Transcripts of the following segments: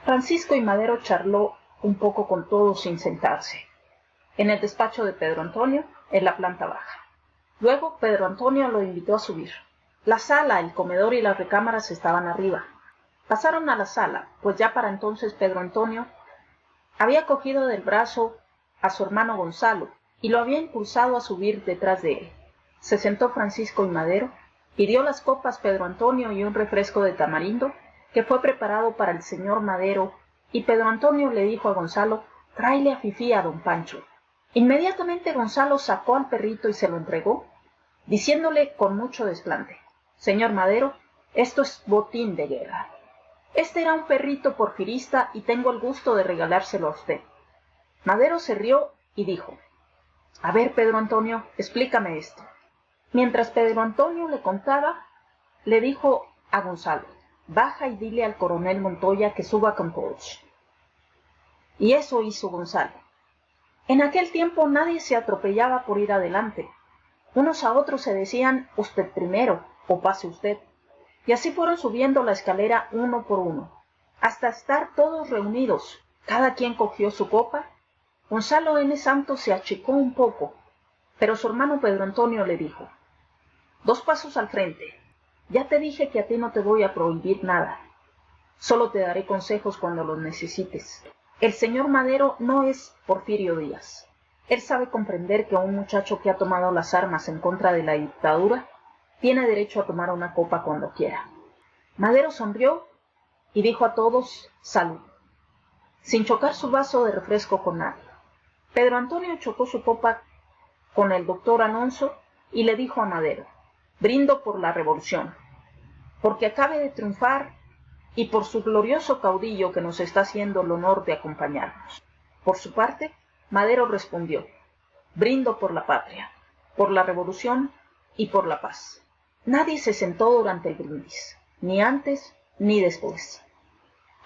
Francisco y Madero charló un poco con todos sin sentarse, en el despacho de Pedro Antonio, en la planta baja. Luego Pedro Antonio lo invitó a subir. La sala, el comedor y las recámaras estaban arriba. Pasaron a la sala, pues ya para entonces Pedro Antonio había cogido del brazo a su hermano Gonzalo y lo había impulsado a subir detrás de él. Se sentó Francisco y Madero, pidió las copas Pedro Antonio y un refresco de tamarindo que fue preparado para el señor Madero, y Pedro Antonio le dijo a Gonzalo: «Tráele a Fifí a don Pancho». Inmediatamente Gonzalo sacó al perrito y se lo entregó, diciéndole con mucho desplante: «Señor Madero, esto es botín de guerra. Este era un perrito porfirista y tengo el gusto de regalárselo a usted». Madero se rió y dijo: «A ver, Pedro Antonio, explícame esto». Mientras Pedro Antonio le contaba, le dijo a Gonzalo: «Baja y dile al coronel Montoya que suba con todos». Y eso hizo Gonzalo. En aquel tiempo nadie se atropellaba por ir adelante. Unos a otros se decían: «Usted primero» o «Pase usted». Y así fueron subiendo la escalera uno por uno, hasta estar todos reunidos. Cada quien cogió su copa. Gonzalo N. Santos se achicó un poco, pero su hermano Pedro Antonio le dijo: «2 pasos al frente. Ya te dije que a ti no te voy a prohibir nada. Solo te daré consejos cuando los necesites. El señor Madero no es Porfirio Díaz. Él sabe comprender que un muchacho que ha tomado las armas en contra de la dictadura tiene derecho a tomar una copa cuando quiera». Madero sonrió y dijo a todos: «Salud», sin chocar su vaso de refresco con nadie. Pedro Antonio chocó su copa con el doctor Alonso y le dijo a Madero: «Brindo por la revolución, porque acabe de triunfar y por su glorioso caudillo que nos está haciendo el honor de acompañarnos». Por su parte, Madero respondió: «Brindo por la patria, por la revolución y por la paz». Nadie se sentó durante el brindis, ni antes ni después.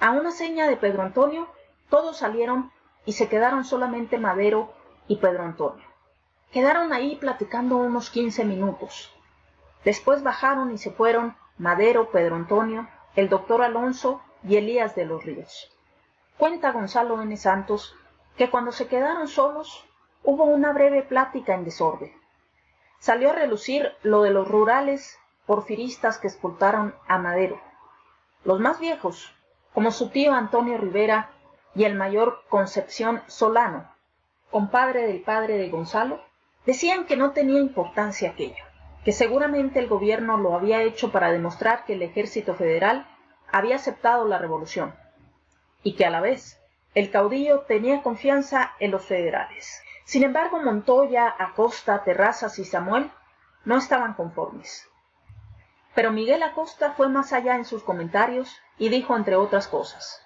A una seña de Pedro Antonio, todos salieron y se quedaron solamente Madero y Pedro Antonio. Quedaron ahí platicando unos 15 minutos. Después bajaron y se fueron Madero, Pedro Antonio, el doctor Alonso y Elías de los Ríos. Cuenta Gonzalo N. Santos que cuando se quedaron solos hubo una breve plática en desorden. Salió a relucir lo de los rurales porfiristas que expulsaron a Madero. Los más viejos, como su tío Antonio Rivera y el mayor Concepción Solano, compadre del padre de Gonzalo, decían que no tenía importancia aquello, que seguramente el gobierno lo había hecho para demostrar que el ejército federal había aceptado la revolución, y que a la vez el caudillo tenía confianza en los federales. Sin embargo, Montoya, Acosta, Terrazas y Samuel no estaban conformes. Pero Miguel Acosta fue más allá en sus comentarios y dijo, entre otras cosas: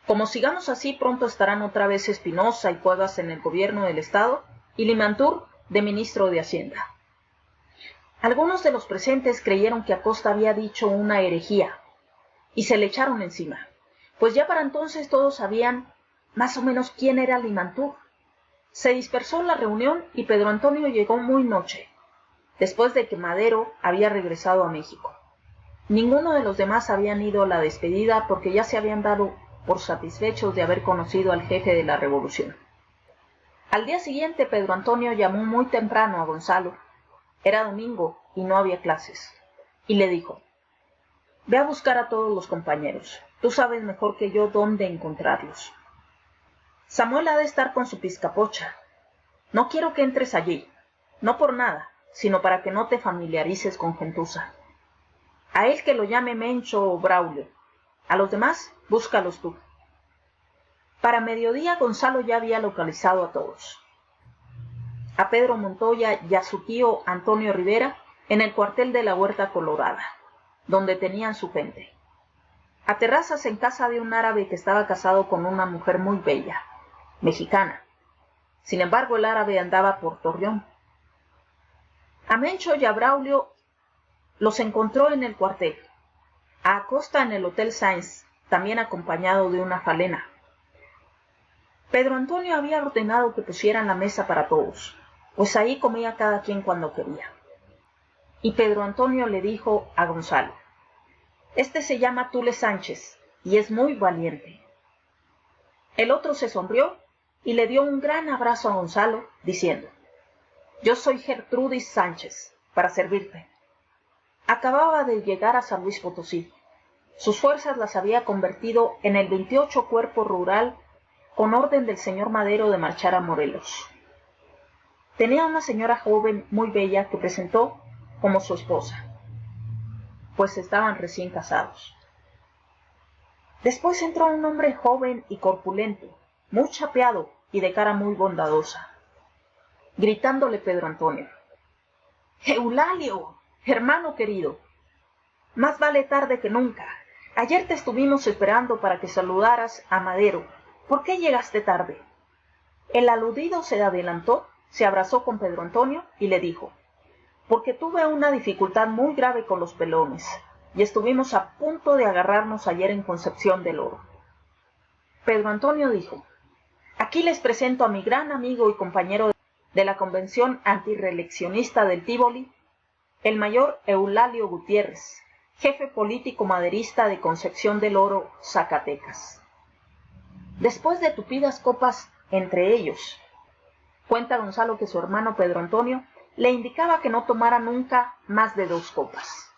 «Como sigamos así, pronto estarán otra vez Espinosa y Cuevas en el gobierno del estado y Limantur de ministro de Hacienda». Algunos de los presentes creyeron que Acosta había dicho una herejía y se le echaron encima, pues ya para entonces todos sabían más o menos quién era Limantur. Se dispersó la reunión y Pedro Antonio llegó muy noche, después de que Madero había regresado a México. Ninguno de los demás habían ido a la despedida porque ya se habían dado por satisfechos de haber conocido al jefe de la revolución. Al día siguiente Pedro Antonio llamó muy temprano a Gonzalo. Era domingo y no había clases, y le dijo: «Ve a buscar a todos los compañeros. Tú sabes mejor que yo dónde encontrarlos. Samuel ha de estar con su pizcapocha. No quiero que entres allí, no por nada, sino para que no te familiarices con gentuza. A él que lo llame Mencho o Braulio. A los demás, búscalos tú». Para mediodía Gonzalo ya había localizado a todos. A Pedro Montoya y a su tío Antonio Rivera en el cuartel de la Huerta Colorada, donde tenían su gente. A Terrazas en casa de un árabe que estaba casado con una mujer muy bella, mexicana. Sin embargo, el árabe andaba por Torreón. A Mencho y a Braulio los encontró en el cuartel. A Acosta en el Hotel Sáenz, también acompañado de una falena. Pedro Antonio había ordenado que pusieran la mesa para todos, pues ahí comía cada quien cuando quería. Y Pedro Antonio le dijo a Gonzalo: «Este se llama Tule Sánchez, y es muy valiente. El otro se sonrió y le dio un gran abrazo a Gonzalo, diciendo: yo soy Gertrudis Sánchez, para servirte. Acababa de llegar a San Luis Potosí. Sus fuerzas las había convertido en el 28 Cuerpo Rural con orden del señor Madero de marchar a Morelos. Tenía una señora joven muy bella que presentó como su esposa, pues estaban recién casados. Después entró un hombre joven y corpulento, muy chapeado y de cara muy bondadosa, gritándole Pedro Antonio: Eulalio, hermano querido, más vale tarde que nunca. Ayer te estuvimos esperando para que saludaras a Madero. ¿Por qué llegaste tarde? El aludido se adelantó, se abrazó con Pedro Antonio y le dijo: porque tuve una dificultad muy grave con los pelones, y estuvimos a punto de agarrarnos ayer en Concepción del Oro. Pedro Antonio dijo: aquí les presento a mi gran amigo y compañero de la Convención Antirreeleccionista del Tívoli, el mayor Eulalio Gutiérrez, jefe político maderista de Concepción del Oro, Zacatecas. Después de tupidas copas entre ellos, cuenta Gonzalo que su hermano Pedro Antonio le indicaba que no tomara nunca más de 2 copas.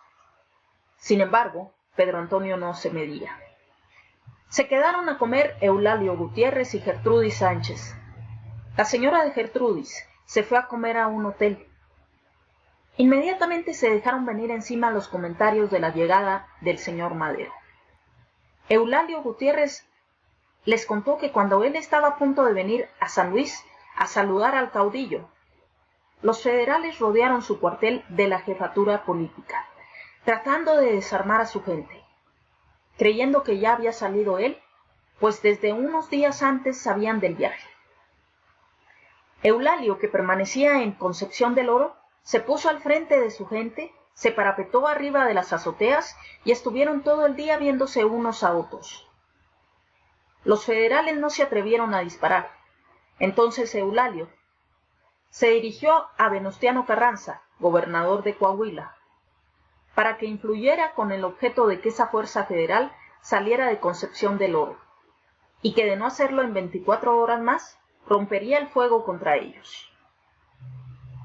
Sin embargo, Pedro Antonio no se medía. Se quedaron a comer Eulalio Gutiérrez y Gertrudis Sánchez. La señora de Gertrudis se fue a comer a un hotel. Inmediatamente se dejaron venir encima los comentarios de la llegada del señor Madero. Eulalio Gutiérrez les contó que cuando él estaba a punto de venir a San Luis a saludar al caudillo, los federales rodearon su cuartel de la jefatura política, tratando de desarmar a su gente, creyendo que ya había salido él, pues desde unos días antes sabían del viaje. Eulalio, que permanecía en Concepción del Oro, se puso al frente de su gente, se parapetó arriba de las azoteas y estuvieron todo el día viéndose unos a otros. Los federales no se atrevieron a disparar. Entonces Eulalio se dirigió a Venustiano Carranza, gobernador de Coahuila, para que influyera con el objeto de que esa fuerza federal saliera de Concepción del Oro, y que de no hacerlo en 24 horas más, rompería el fuego contra ellos.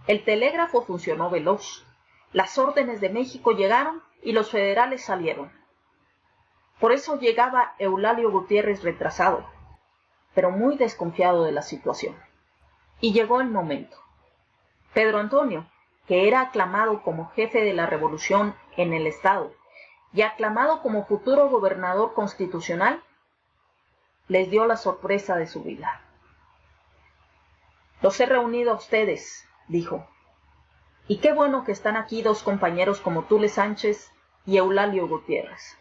El telégrafo funcionó veloz. Las órdenes de México llegaron y los federales salieron. Por eso llegaba Eulalio Gutiérrez retrasado, pero muy desconfiado de la situación. Y llegó el momento. Pedro Antonio, que era aclamado como jefe de la revolución en el estado y aclamado como futuro gobernador constitucional, les dio la sorpresa de su vida. Los he reunido a ustedes, dijo, y qué bueno que están aquí 2 compañeros como Tule Sánchez y Eulalio Gutiérrez,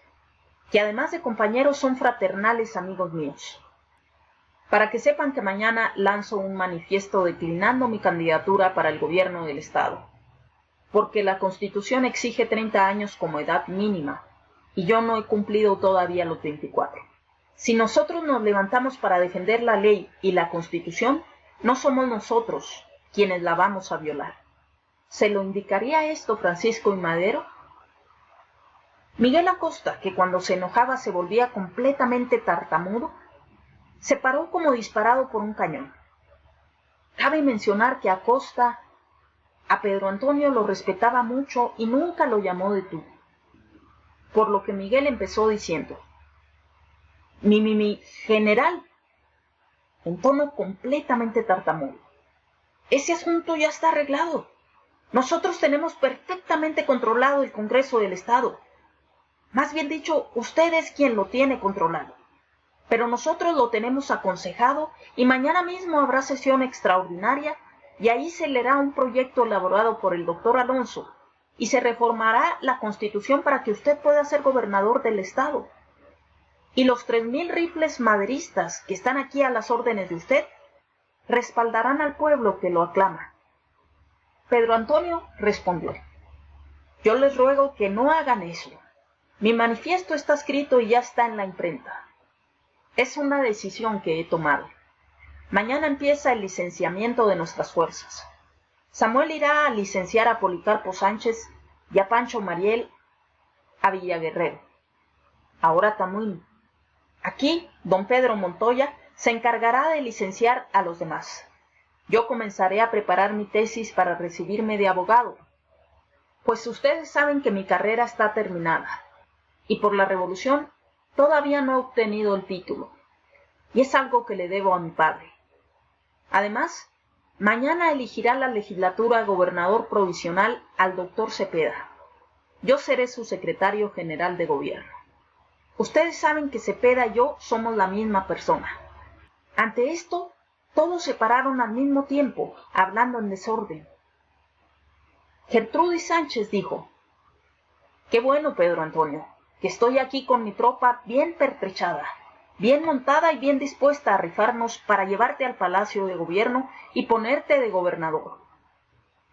que además de compañeros son fraternales amigos míos, para que sepan que mañana lanzo un manifiesto declinando mi candidatura para el gobierno del estado, porque la Constitución exige 30 años como edad mínima, y yo no he cumplido todavía los 24. Si nosotros nos levantamos para defender la ley y la Constitución, no somos nosotros quienes la vamos a violar. ¿Se lo indicaría esto Francisco y Madero? Miguel Acosta, que cuando se enojaba se volvía completamente tartamudo, se paró como disparado por un cañón. Cabe mencionar que Acosta a Pedro Antonio lo respetaba mucho y nunca lo llamó de tú. Por lo que Miguel empezó diciendo: mi general, en tono completamente tartamudo, ese asunto ya está arreglado. Nosotros tenemos perfectamente controlado el Congreso del Estado. Más bien dicho, usted es quien lo tiene controlado. Pero nosotros lo tenemos aconsejado y mañana mismo habrá sesión extraordinaria y ahí se leerá un proyecto elaborado por el doctor Alonso y se reformará la Constitución para que usted pueda ser gobernador del Estado. Y los 3,000 rifles maderistas que están aquí a las órdenes de usted respaldarán al pueblo que lo aclama. Pedro Antonio respondió: yo les ruego que no hagan eso. Mi manifiesto está escrito y ya está en la imprenta. Es una decisión que he tomado. Mañana empieza el licenciamiento de nuestras fuerzas. Samuel irá a licenciar a Policarpo Sánchez y a Pancho Mariel a Villaguerrero, ahora Tamuín, Aquí, don Pedro Montoya se encargará de licenciar a los demás. Yo comenzaré a preparar mi tesis para recibirme de abogado, pues ustedes saben que mi carrera está terminada, y por la revolución todavía no he obtenido el título, y es algo que le debo a mi padre. Además, mañana elegirá la legislatura gobernador provisional al doctor Cepeda. Yo seré su secretario general de gobierno. Ustedes saben que Cepeda y yo somos la misma persona. Ante esto, todos se pararon al mismo tiempo, hablando en desorden. Gertrudis Sánchez dijo: «Qué bueno, Pedro Antonio, que estoy aquí con mi tropa bien pertrechada, bien montada y bien dispuesta a rifarnos para llevarte al Palacio de Gobierno y ponerte de gobernador.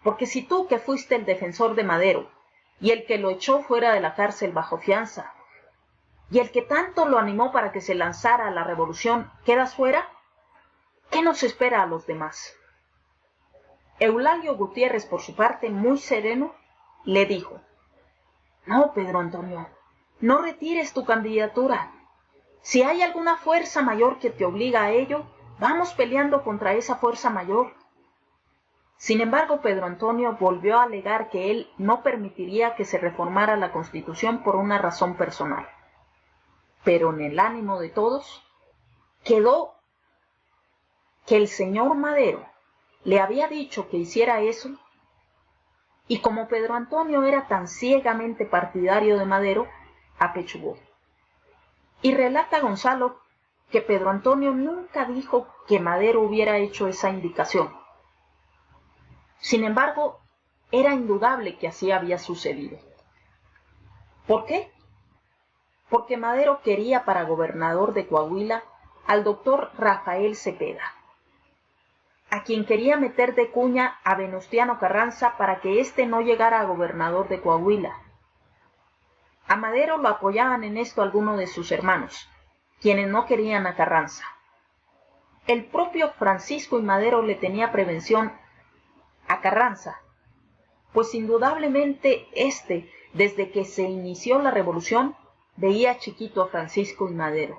Porque si tú, que fuiste el defensor de Madero, y el que lo echó fuera de la cárcel bajo fianza, y el que tanto lo animó para que se lanzara a la revolución, quedas fuera, ¿qué nos espera a los demás?». Eulalio Gutiérrez, por su parte, muy sereno, le dijo: «No, Pedro Antonio, no retires tu candidatura. Si hay alguna fuerza mayor que te obliga a ello, vamos peleando contra esa fuerza mayor». Sin embargo, Pedro Antonio volvió a alegar que él no permitiría que se reformara la Constitución por una razón personal. Pero en el ánimo de todos quedó que el señor Madero le había dicho que hiciera eso, y como Pedro Antonio era tan ciegamente partidario de Madero, apechugó. Y relata Gonzalo que Pedro Antonio nunca dijo que Madero hubiera hecho esa indicación. Sin embargo, era indudable que así había sucedido. ¿Por qué? Porque Madero quería para gobernador de Coahuila al doctor Rafael Cepeda, a quien quería meter de cuña a Venustiano Carranza para que éste no llegara a gobernador de Coahuila. A Madero lo apoyaban en esto algunos de sus hermanos, quienes no querían a Carranza. El propio Francisco I. Madero le tenía prevención a Carranza, pues indudablemente éste, desde que se inició la revolución, veía chiquito a Francisco I. Madero.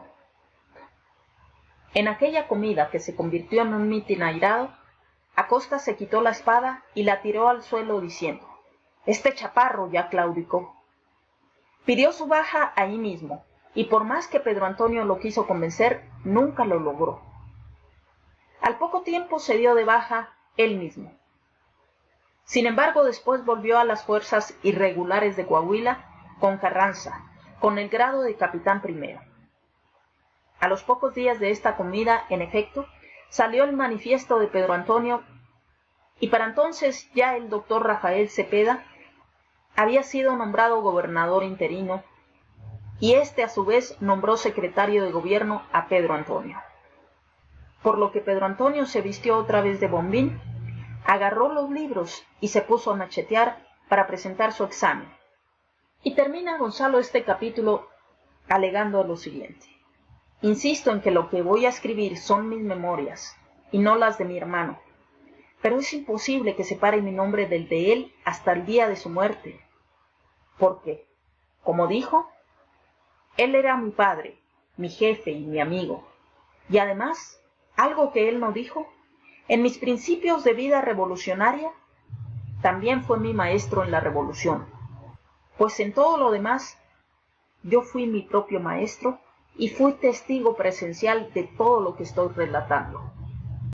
En aquella comida, que se convirtió en un mitin airado, Acosta se quitó la espada y la tiró al suelo diciendo: «Este chaparro ya claudicó». Pidió su baja ahí mismo, y por más que Pedro Antonio lo quiso convencer, nunca lo logró. Al poco tiempo se dio de baja él mismo. Sin embargo, después volvió a las fuerzas irregulares de Coahuila con Carranza, con el grado de capitán primero. A los pocos días de esta comida, en efecto, salió el manifiesto de Pedro Antonio, y para entonces ya el doctor Rafael Cepeda había sido nombrado gobernador interino, y éste a su vez nombró secretario de gobierno a Pedro Antonio. Por lo que Pedro Antonio se vistió otra vez de bombín, agarró los libros y se puso a machetear para presentar su examen. Y termina Gonzalo este capítulo alegando lo siguiente: «Insisto en que lo que voy a escribir son mis memorias, y no las de mi hermano, pero es imposible que separe mi nombre del de él hasta el día de su muerte, porque, como dijo, él era mi padre, mi jefe y mi amigo, y además, algo que él no dijo, en mis principios de vida revolucionaria, también fue mi maestro en la revolución, pues en todo lo demás, yo fui mi propio maestro y fui testigo presencial de todo lo que estoy relatando».